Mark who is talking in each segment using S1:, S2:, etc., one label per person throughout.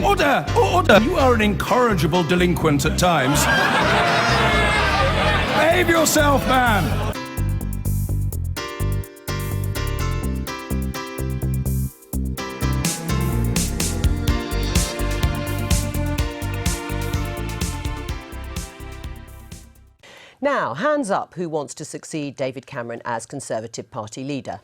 S1: Order! Order! You are an incorrigible delinquent at times. Behave yourself, man!
S2: Now, hands up who wants to succeed David Cameron as Conservative Party leader.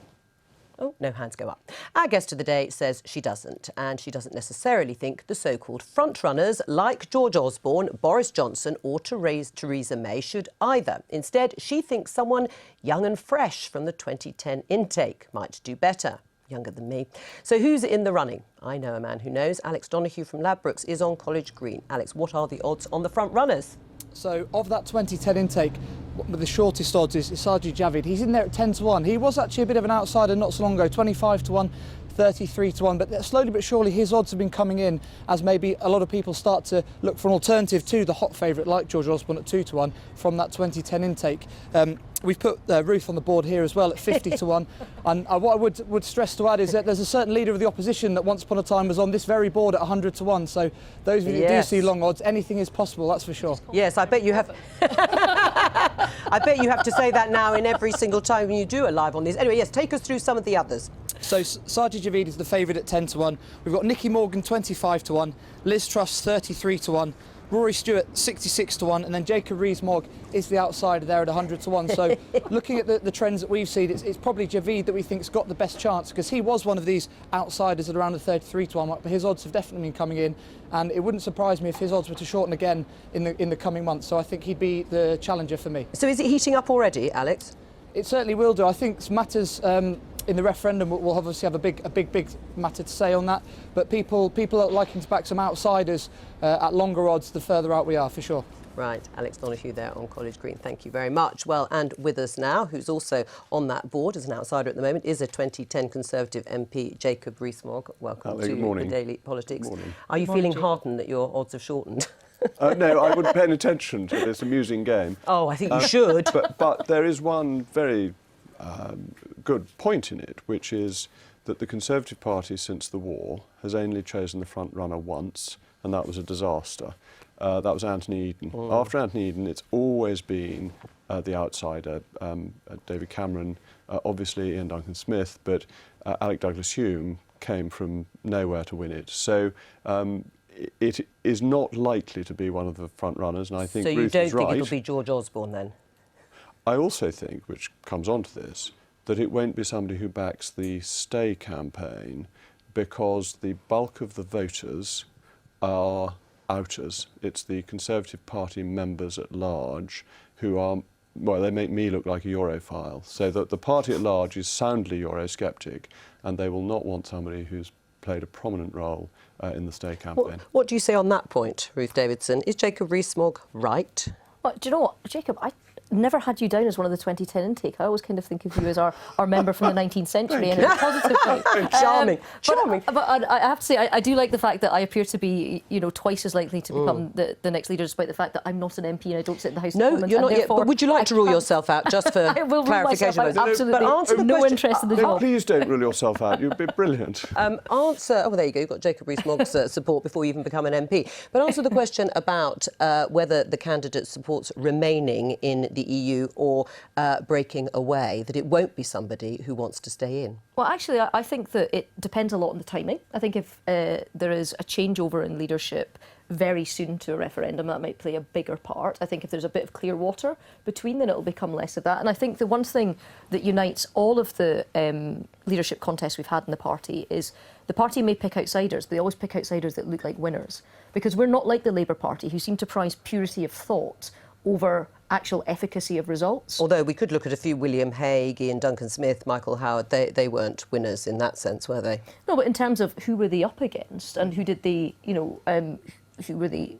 S2: Oh, no hands go up. Our guest of the day says she doesn't, and she doesn't necessarily think the so-called frontrunners like George Osborne, Boris Johnson or Theresa May should either. Instead, she thinks someone young and fresh from the 2010 intake might do better. Younger than me. So who's in the running? I know a man who knows. Alex Donoghue from Ladbrokes is on College Green. Alex, what are the odds on the frontrunners?
S3: So, of that 2010 intake, the shortest odds is Sajid Javid. He's in there at 10 to 1. He was actually a bit of an outsider not so long ago, 25 to 1, 33 to 1. But slowly but surely, his odds have been coming in as maybe a lot of people start to look for an alternative to the hot favourite like George Osborne at 2 to 1 from that 2010 intake. We've put Ruth on the board here as well at 50 to 1. And what I would stress to add is that there's a certain leader of the opposition that once upon a time was on this very board at 100 to 1. So those of you who do see long odds, anything is possible, that's for sure.
S2: Yes, I bet you have. I bet you have to say that now in every single time you do a live on these. Anyway, yes, take us through some of the others.
S3: So Sajid Javid is the favourite at 10 to 1. We've got Nicky Morgan 25 to 1, Liz Truss 33 to 1. Rory Stewart 66 to 1, and then Jacob Rees-Mogg is the outsider there at 100 to 1. So looking at the trends that we've seen, it's probably Javid that we think's got the best chance, because he was one of these outsiders at around the 33 to 1 mark, but his odds have definitely been coming in, and it wouldn't surprise me if his odds were to shorten again in the coming months. So I think he'd be the challenger for me.
S2: So is it heating up already, Alex?
S3: It certainly will do. I think matters in the referendum will obviously have a big matter to say on that. But people are liking to back some outsiders at longer odds the further out we are, for sure.
S2: Right, Alex Donoghue there on College Green. Thank you very much. Well, and with us now, who's also on that board as an outsider at the moment, is a 2010 Conservative MP, Jacob Rees-Mogg. Welcome to the Daily Politics. Are you feeling heartened that your odds have shortened?
S4: No, I wouldn't pay any attention to this amusing game.
S2: Oh, I think you should.
S4: But there is one very good point in it, which is that the Conservative Party since the war has only chosen the front runner once, and that was a disaster. That was Anthony Eden. After Anthony Eden, it's always been the outsider, David Cameron, obviously Ian Duncan Smith, but Alec Douglas-Hume came from nowhere to win it. So it is not likely to be one of the front runners, and I think Ruth is right.
S2: So you don't think it'll be George Osborne then?
S4: I also think, which comes on to this, that it won't be somebody who backs the Stay campaign, because the bulk of the voters are outers. It's the Conservative Party members at large who are, well, they make me look like a Europhile. So that the party at large is soundly Eurosceptic, and they will not want somebody who's played a prominent role in the Stay campaign.
S2: What do you say on that point, Ruth Davidson? Is Jacob Rees-Mogg right?
S5: Well, do you know what, Jacob, I never had you down as one of the 2010 intake. I always kind of think of you as our member from the 19th century in a positive way.
S2: Charming.
S5: But I have to say, I do like the fact that I appear to be, twice as likely to become the next leader, despite the fact that I'm not an MP and I don't sit in the House of Commons.
S2: No, you're not yet. But would you like to rule yourself out, just for
S5: I will
S2: clarification?
S5: Rule myself out, absolutely.
S2: But answer the
S5: no
S2: question.
S5: Interest in the job.
S4: Please don't rule yourself out. You'd be brilliant.
S2: Oh, well, there you go. You've got Jacob Rees-Mogg's support before you even become an MP. But answer the question about whether the candidate supports remaining in the EU or breaking away, that it won't be somebody who wants to stay in.
S5: Well, actually, I think that it depends a lot on the timing. I think if there is a changeover in leadership very soon to a referendum, that might play a bigger part. I think if there's a bit of clear water between, then it'll become less of that. And I think the one thing that unites all of the leadership contests we've had in the party is the party may pick outsiders, but they always pick outsiders that look like winners. Because we're not like the Labour Party, who seem to prize purity of thought over actual efficacy of results.
S2: Although we could look at a few William Hague, Ian Duncan Smith, Michael Howard, they weren't winners in that sense, were they?
S5: No, but in terms of who were they up against and who did they, who were they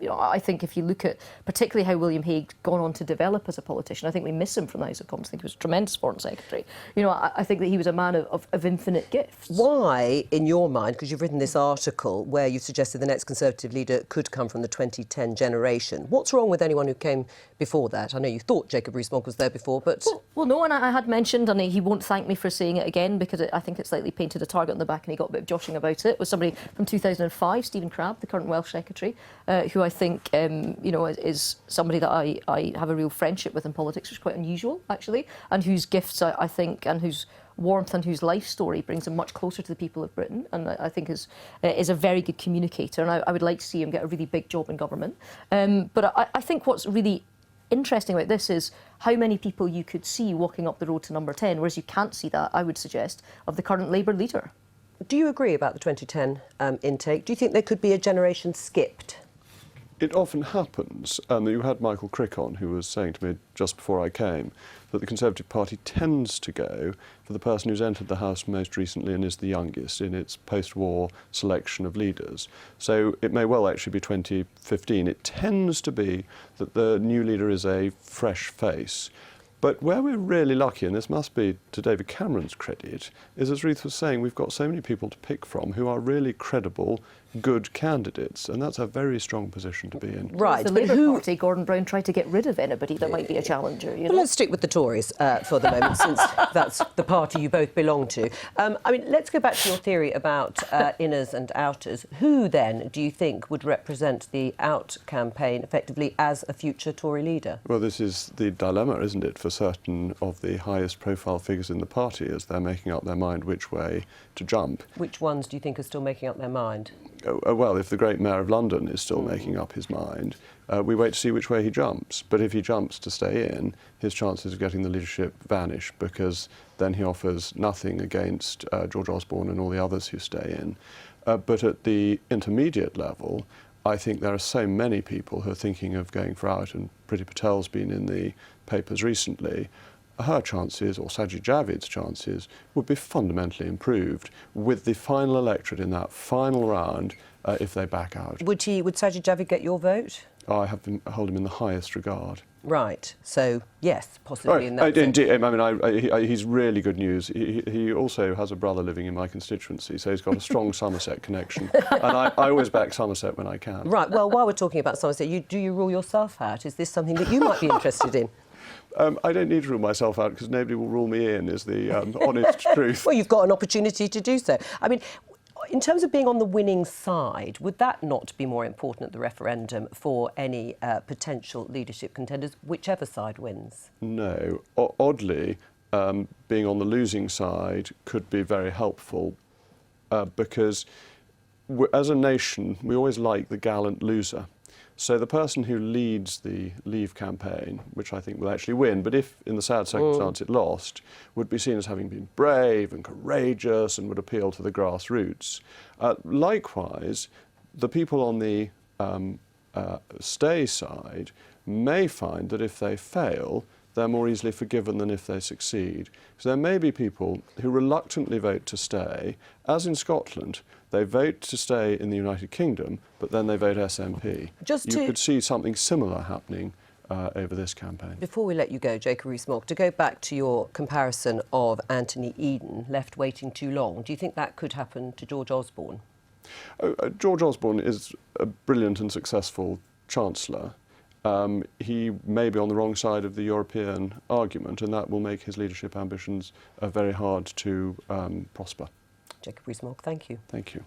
S5: I think if you look at particularly how William Hague's gone on to develop as a politician, I think we miss him from the House of Commons. I think he was a tremendous Foreign Secretary. I think that he was a man of infinite gifts.
S2: Why, in your mind, because you've written this article where you suggested the next Conservative leader could come from the 2010 generation, what's wrong with anyone who came before that? I know you thought Jacob Rees-Mogg was there before, but...
S5: Well, no, and I had mentioned, and he won't thank me for saying it again, because I think it slightly painted a target on the back and he got a bit of joshing about it, was somebody from 2005, Stephen Crabb, the current Welsh Secretary, who I think is somebody that I have a real friendship with in politics, which is quite unusual, actually, and whose gifts, I think, and whose warmth and whose life story brings him much closer to the people of Britain, and I think is a very good communicator, and I would like to see him get a really big job in government. But I think what's really interesting about this is how many people you could see walking up the road to number 10, whereas you can't see that, I would suggest, of the current Labour leader.
S2: Do you agree about the 2010 intake? Do you think there could be a generation skipped?
S4: It often happens. You had Michael Crick on, who was saying to me just before I came that the Conservative Party tends to go for the person who's entered the House most recently and is the youngest in its post-war selection of leaders. So it may well actually be 2015. It tends to be that the new leader is a fresh face. But where we're really lucky, and this must be to David Cameron's credit, is, as Ruth was saying, we've got so many people to pick from who are really credible, good candidates, and that's a very strong position to be in.
S2: Right,
S5: the
S2: but
S5: Labour Party, Gordon Brown tried to get rid of anybody that might be a challenger.
S2: Well, let's stick with the Tories for the moment, since that's the party you both belong to. Let's go back to your theory about inners and outers. Who, then, do you think would represent the out campaign effectively as a future Tory leader?
S4: Well, this is the dilemma, isn't it, for certain of the highest profile figures in the party as they're making up their mind which way to jump.
S2: Which ones do you think are still making up their mind?
S4: Well, if the great Mayor of London is still making up his mind, we wait to see which way he jumps. But if he jumps to stay in, his chances of getting the leadership vanish, because then he offers nothing against George Osborne and all the others who stay in. But at the intermediate level, I think there are so many people who are thinking of going for out, and Priti Patel's been in the papers recently. Her chances, or Sajid Javid's chances, would be fundamentally improved with the final electorate in that final round if they back out.
S2: Would Sajid Javid get your vote?
S4: I hold him in the highest regard.
S2: Right. So, yes, possibly in that sense.
S4: Indeed, he's really good news. He also has a brother living in my constituency, so he's got a strong Somerset connection. And I always back Somerset when I can.
S2: Right. Well, while we're talking about Somerset, do you rule yourself out? Is this something that you might be interested in?
S4: I don't need to rule myself out because nobody will rule me in, is the honest truth.
S2: Well, you've got an opportunity to do so. I mean, in terms of being on the winning side, would that not be more important at the referendum for any potential leadership contenders, whichever side wins?
S4: No. Oddly, being on the losing side could be very helpful because as a nation, we always like the gallant loser. So the person who leads the Leave campaign, which I think will actually win, but if in the sad circumstance it lost, would be seen as having been brave and courageous and would appeal to the grassroots. Likewise, the people on the stay side may find that if they fail, they're more easily forgiven than if they succeed. So there may be people who reluctantly vote to stay, as in Scotland. They vote to stay in the United Kingdom, but then they vote SNP. You could see something similar happening over this campaign.
S2: Before we let you go, Jacob Rees-Mogg, to go back to your comparison of Anthony Eden, left waiting too long, do you think that could happen to George Osborne?
S4: George Osborne is a brilliant and successful Chancellor. He may be on the wrong side of the European argument, and that will make his leadership ambitions very hard to prosper.
S2: Jacob Rees-Mogg, thank you.
S4: Thank you.